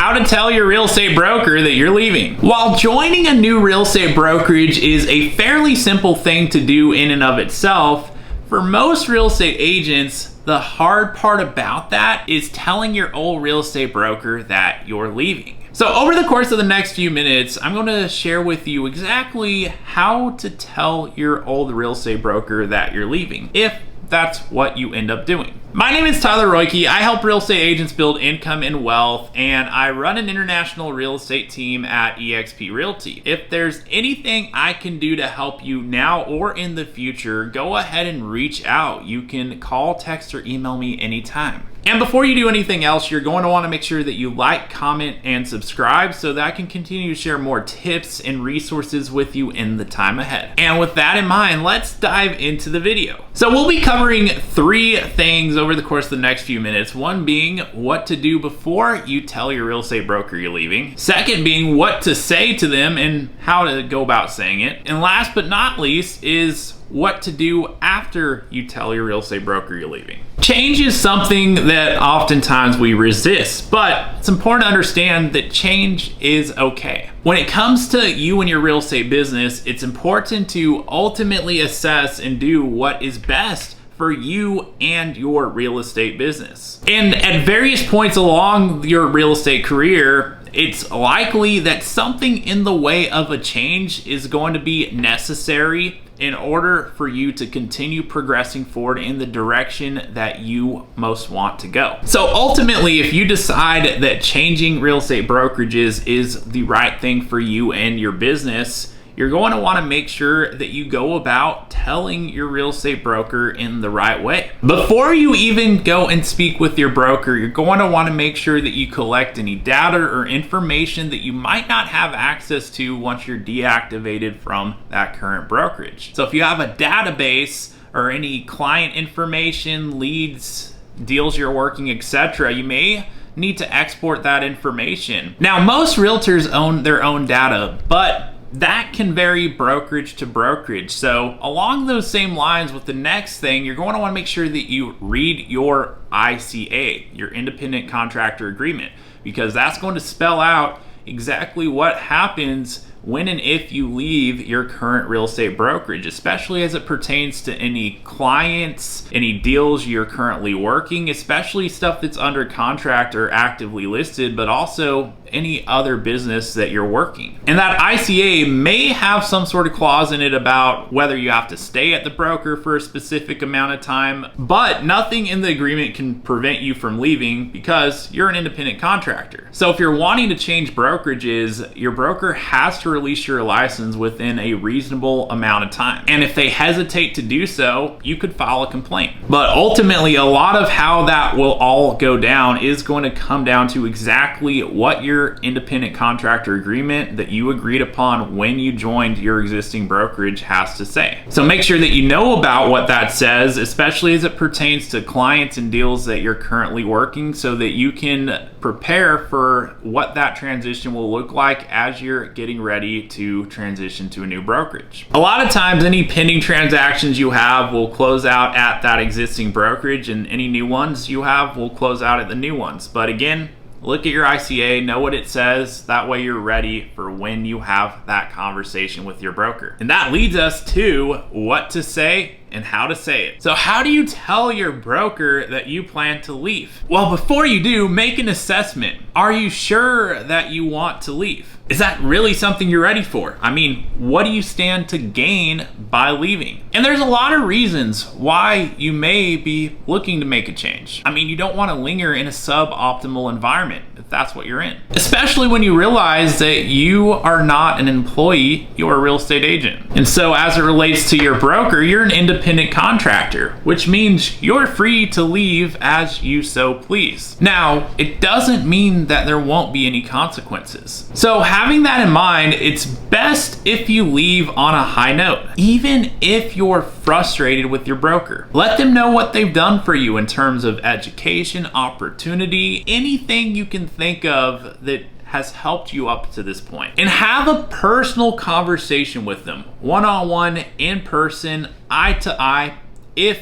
how to tell your real estate broker that you're leaving. While joining a new real estate brokerage is a fairly simple thing to do in and of itself, for most real estate agents, the hard part about that is telling your old real estate broker that you're leaving. So over the course of the next few minutes, I'm going to share with you exactly how to tell your old real estate broker that you're leaving, if that's what you end up doing. My name is Tyler Roicki. I help real estate agents build income and wealth, and I run an international real estate team at eXp Realty. If there's anything I can do to help you now or in the future, go ahead and reach out. You can call, text, or email me anytime. And before you do anything else, you're going to want to make sure that you like, comment, and subscribe so that I can continue to share more tips and resources with you in the time ahead. And with that in mind, let's dive into the video. So we'll be covering 3 things over the course of the next few minutes. One being what to do before you tell your real estate broker you're leaving. Second being what to say to them and how to go about saying it. And last but not least is what to do after you tell your real estate broker you're leaving. Change is something that oftentimes we resist, but it's important to understand that change is okay. When it comes to you and your real estate business, it's important to ultimately assess and do what is best for you and your real estate business. And at various points along your real estate career, it's likely that something in the way of a change is going to be necessary in order for you to continue progressing forward in the direction that you most want to go. So ultimately, if you decide that changing real estate brokerages is the right thing for you and your business, you're going to want to make sure that you go about telling your real estate broker in the right way. Before you even go and speak with your broker, you're going to want to make sure that you collect any data or information that you might not have access to once you're deactivated from that current brokerage. So if you have a database or any client information, leads, deals you're working, etc., you may need to export that information. Now, most realtors own their own data, but that can vary brokerage to brokerage. So along those same lines with the next thing, you're going to want to make sure that you read your ICA, your independent contractor agreement, because that's going to spell out exactly what happens when and if you leave your current real estate brokerage, especially as it pertains to any clients, any deals you're currently working, especially stuff that's under contract or actively listed, but also any other business that you're working. And that ICA may have some sort of clause in it about whether you have to stay at the broker for a specific amount of time, but nothing in the agreement can prevent you from leaving because you're an independent contractor. So if you're wanting to change brokerages, your broker has to release your license within a reasonable amount of time. And if they hesitate to do so, you could file a complaint. But ultimately, a lot of how that will all go down is going to come down to exactly what your independent contractor agreement that you agreed upon when you joined your existing brokerage has to say. So make sure that you know about what that says, especially as it pertains to clients and deals that you're currently working, so that you can prepare for what that transition will look like as you're getting ready to transition to a new brokerage. A lot of times, any pending transactions you have will close out at that existing brokerage, and any new ones you have will close out at the new ones. But again, look at your ICA, know what it says. That way you're ready for when you have that conversation with your broker. And that leads us to what to say and how to say it. So how do you tell your broker that you plan to leave? Well, before you do, make an assessment. Are you sure that you want to leave? Is that really something you're ready for? I mean, what do you stand to gain by leaving? And there's a lot of reasons why you may be looking to make a change. I mean, you don't want to linger in a suboptimal environment if that's what you're in. Especially when you realize that you are not an employee, you're a real estate agent. And so as it relates to your broker, you're an independent contractor, which means you're free to leave as you so please. Now, it doesn't mean that there won't be any consequences. So having that in mind, it's best if you leave on a high note, even if you're frustrated with your broker. Let them know what they've done for you in terms of education, opportunity, anything you can think of that has helped you up to this point. And have a personal conversation with them, one-on-one, in person, eye to eye, if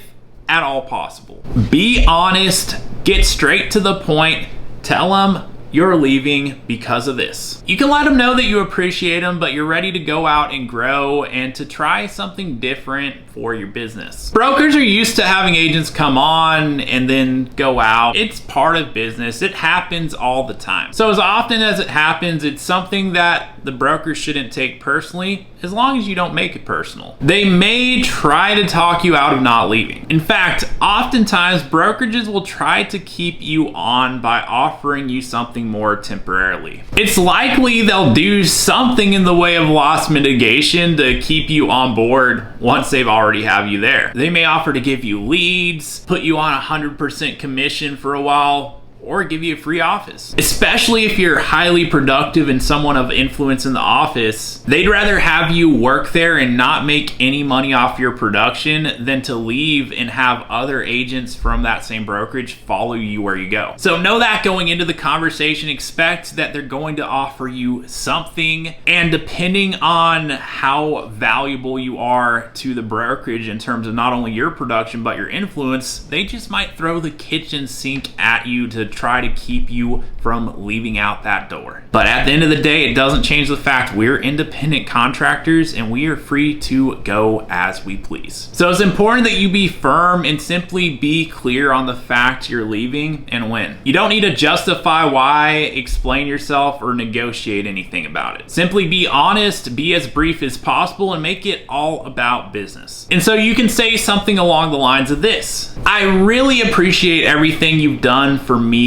at all possible. Be honest, get straight to the point, tell them you're leaving because of this. You can let them know that you appreciate them, but you're ready to go out and grow and to try something different for your business. Brokers are used to having agents come on and then go out. It's part of business. It happens all the time. So as often as it happens, it's something that the broker shouldn't take personally, as long as you don't make it personal. They may try to talk you out of not leaving. In fact, oftentimes brokerages will try to keep you on by offering you something more temporarily. It's likely they'll do something in the way of loss mitigation to keep you on board once they've already have you there. They may offer to give you leads, put you on 100% commission for a while, or give you a free office. Especially if you're highly productive and someone of influence in the office, they'd rather have you work there and not make any money off your production than to leave and have other agents from that same brokerage follow you where you go. So know that going into the conversation, expect that they're going to offer you something, and depending on how valuable you are to the brokerage in terms of not only your production but your influence, they just might throw the kitchen sink at you to try to keep you from leaving out that door. But at the end of the day, it doesn't change the fact we're independent contractors and we are free to go as we please. So it's important that you be firm and simply be clear on the fact you're leaving and when. You don't need to justify why, explain yourself, or negotiate anything about it. Simply be honest, be as brief as possible, and make it all about business. And so you can say something along the lines of this: I really appreciate everything you've done for me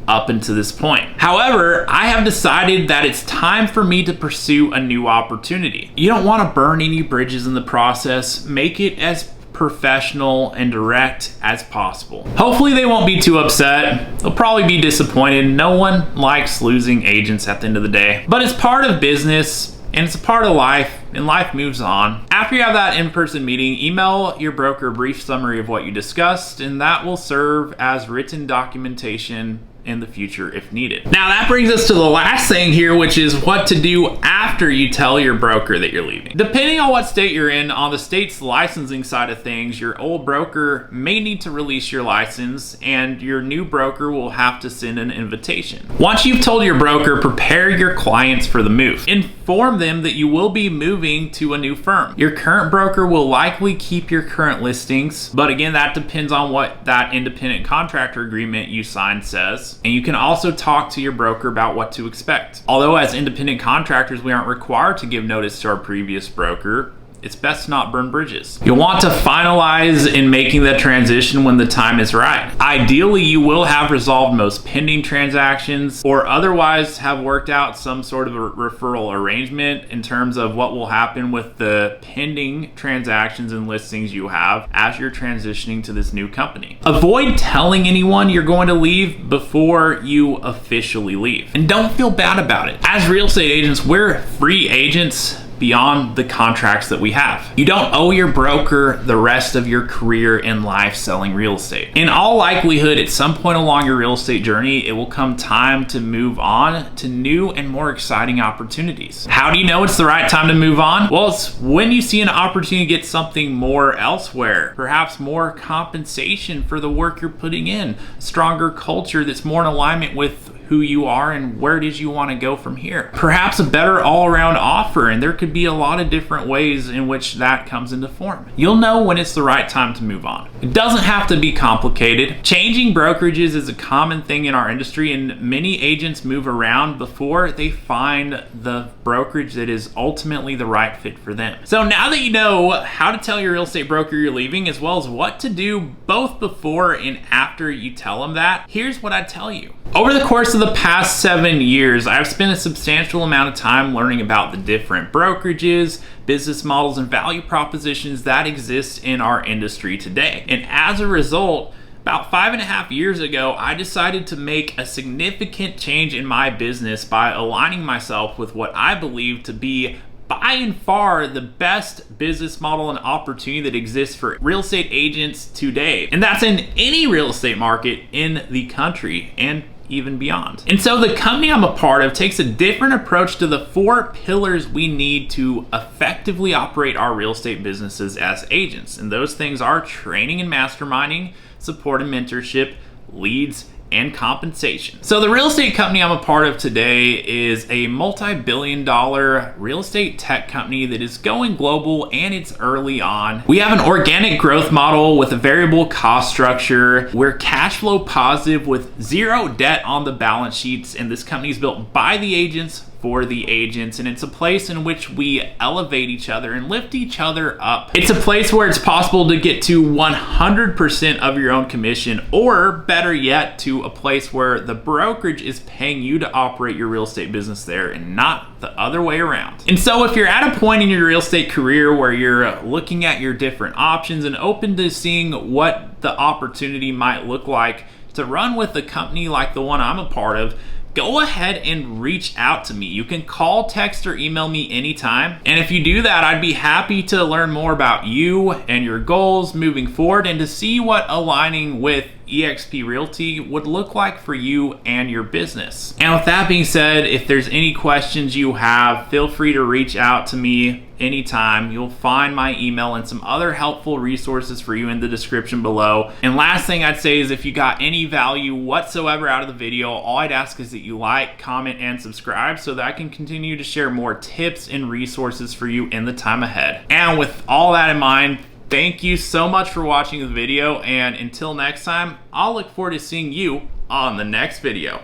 up until this point. However, I have decided that it's time for me to pursue a new opportunity. You don't want to burn any bridges in the process. Make it as professional and direct as possible. Hopefully they won't be too upset. They'll probably be disappointed. No one likes losing agents at the end of the day, but it's part of business. And it's a part of life, and life moves on. After you have that in-person meeting, email your broker a brief summary of what you discussed, and that will serve as written documentation in the future if needed. Now that brings us to the last thing here, which is what to do after you tell your broker that you're leaving. Depending on what state you're in, on the state's licensing side of things, your old broker may need to release your license and your new broker will have to send an invitation. Once you've told your broker, prepare your clients for the move. Inform them that you will be moving to a new firm. Your current broker will likely keep your current listings, but again, that depends on what that independent contractor agreement you signed says. And you can also talk to your broker about what to expect. Although as independent contractors, we aren't required to give notice to our previous broker, it's best to not burn bridges. You'll want to finalize in making the transition when the time is right. Ideally, you will have resolved most pending transactions or otherwise have worked out some sort of a referral arrangement in terms of what will happen with the pending transactions and listings you have as you're transitioning to this new company. Avoid telling anyone you're going to leave before you officially leave. And don't feel bad about it. As real estate agents, we're free agents beyond the contracts that we have. You don't owe your broker the rest of your career in life selling real estate. In all likelihood, at some point along your real estate journey, it will come time to move on to new and more exciting opportunities. How do you know it's the right time to move on? Well, it's when you see an opportunity to get something more elsewhere, perhaps more compensation for the work you're putting in, stronger culture that's more in alignment with who you are and where it is you want to go from here. Perhaps a better all-around offer, and there could be a lot of different ways in which that comes into form. You'll know when it's the right time to move on. It doesn't have to be complicated. Changing brokerages is a common thing in our industry, and many agents move around before they find the brokerage that is ultimately the right fit for them. So now that you know how to tell your real estate broker you're leaving, as well as what to do both before and after you tell them that, here's what I tell you. Over the course of the past 7 years, I've spent a substantial amount of time learning about the different brokerages, business models, and value propositions that exist in our industry today. And as a result, about 5.5 years ago, I decided to make a significant change in my business by aligning myself with what I believe to be by and far the best business model and opportunity that exists for real estate agents today. And that's in any real estate market in the country and even beyond. And so the company I'm a part of takes a different approach to the 4 pillars we need to effectively operate our real estate businesses as agents. And those things are training and masterminding, support and mentorship, leads, and compensation. So the real estate company I'm a part of today is a multi-billion-dollar real estate tech company that is going global, and it's early on. We have an organic growth model with a variable cost structure. We're cash flow positive with zero debt on the balance sheets, and this company is built by the agents for the agents, and it's a place in which we elevate each other and lift each other up. It's a place where it's possible to get to 100% of your own commission, or better yet, to a place where the brokerage is paying you to operate your real estate business there and not the other way around. And so if you're at a point in your real estate career where you're looking at your different options and open to seeing what the opportunity might look like to run with a company like the one I'm a part of, go ahead and reach out to me. You can call, text, or email me anytime. And if you do that, I'd be happy to learn more about you and your goals moving forward, and to see what aligning with eXp Realty would look like for you and your business. And with that being said, if there's any questions you have, feel free to reach out to me anytime. You'll find my email and some other helpful resources for you in the description below. And last thing I'd say is, if you got any value whatsoever out of the video, all I'd ask is that you like, comment, and subscribe so that I can continue to share more tips and resources for you in the time ahead. And with all that in mind, thank you so much for watching the video, and until next time, I'll look forward to seeing you on the next video.